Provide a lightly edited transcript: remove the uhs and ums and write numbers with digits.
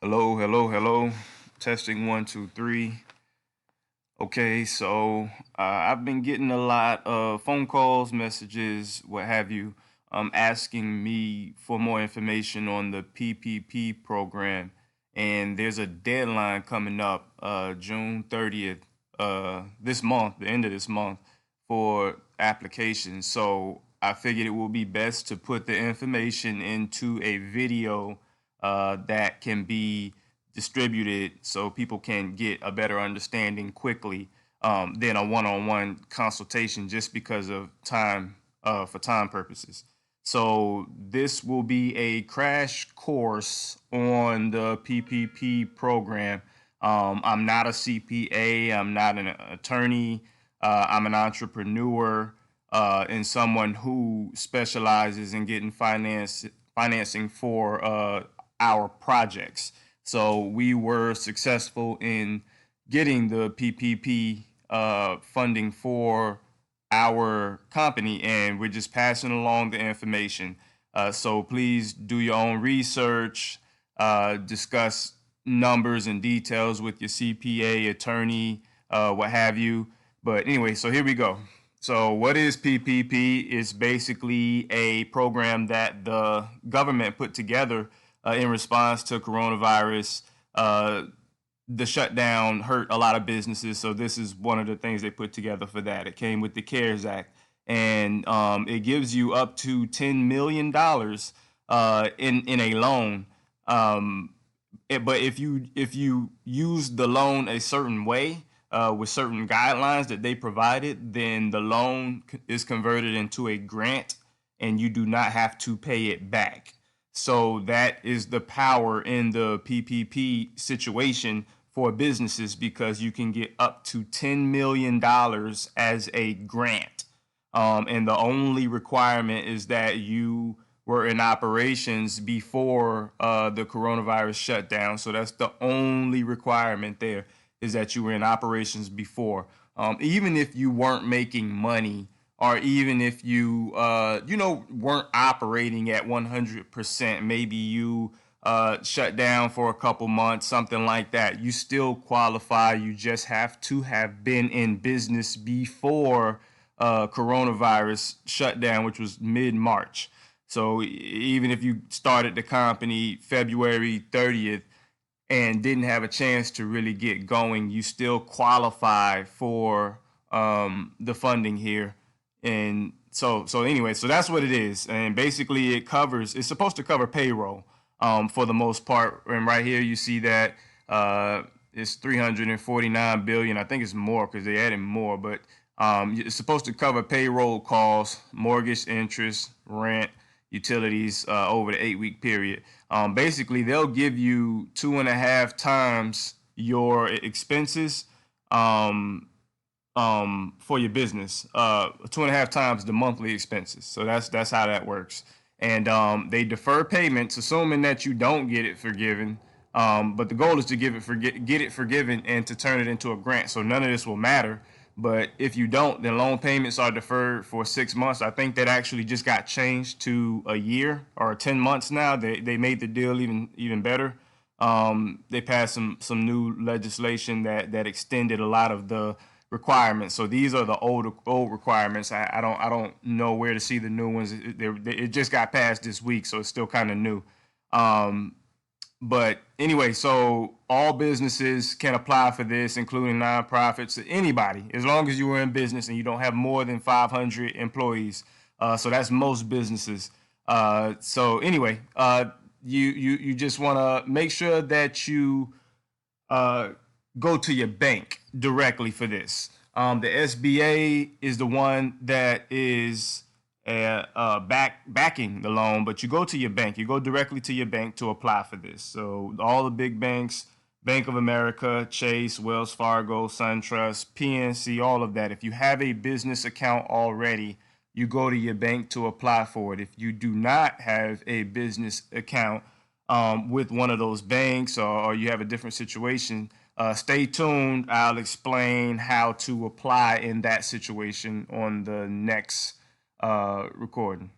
Hello, hello, hello. Testing one, two, three. Okay, so I've been getting a lot of phone calls, messages, what have you, asking me for more information on the PPP program. And there's a deadline coming up, June 30th, this month, the end of this month, for applications. So I figured it will be best to put the information into a video that can be distributed so people can get a better understanding quickly than a one-on-one consultation just because of time, for time purposes. So this will be a crash course on the PPP program. I'm not a CPA, I'm not an attorney, I'm an entrepreneur and someone who specializes in getting financing for our projects. So we were successful in getting the PPP funding for our company, and we're just passing along the information. So please do your own research, discuss numbers and details with your CPA, attorney, what have you. But anyway, so here we go. So what is PPP? It's basically a program that the government put together in response to coronavirus. The shutdown hurt a lot of businesses, so this is one of the things they put together for that. It came with the CARES Act, and it gives you up to $10 million in a loan. But if you use the loan a certain way, with certain guidelines that they provided, then the loan is converted into a grant and you do not have to pay it back. So that is the power in the PPP situation for businesses, because you can get up to $10 million as a grant. And the only requirement is that you were in operations before the coronavirus shutdown. So that's the only requirement there, is that you were in operations before. Even if you weren't making money, or even if you weren't operating at 100%, maybe you shut down for a couple months, something like that, you still qualify. You just have to have been in business before coronavirus shutdown, which was mid-March. So even if you started the company February 30th and didn't have a chance to really get going, you still qualify for the funding here. And so anyway, so that's what it is. And basically it's supposed to cover payroll for the most part. And right here you see that it's 349 billion. I think it's more because they added more, but it's supposed to cover payroll costs, mortgage interest, rent, utilities over the 8-week period. Basically, they'll give you 2.5 times your expenses for your business, 2.5 times the monthly expenses. So that's how that works. And they defer payments, assuming that you don't get it forgiven. But the goal is to get it forgiven and to turn it into a grant. So none of this will matter. But if you don't, then loan payments are deferred for 6 months. I think that actually just got changed to a year or 10 months now. They made the deal even better. They passed some new legislation that extended a lot of the requirements. So these are the old requirements. I don't know where to see the new ones. It just got passed this week, so it's still kind of new. But anyway, so all businesses can apply for this, including nonprofits, anybody, as long as you were in business and you don't have more than 500 employees. So that's most businesses. So anyway, you just want to make sure that you go to your bank directly for this. The SBA is the one that is backing the loan, but you go to your bank. You go directly to your bank to apply for this. So all the big banks, Bank of America, Chase, Wells Fargo, SunTrust, PNC, all of that. If you have a business account already, you go to your bank to apply for it. If you do not have a business account with one of those banks, or you have a different situation, stay tuned. I'll explain how to apply in that situation on the next recording.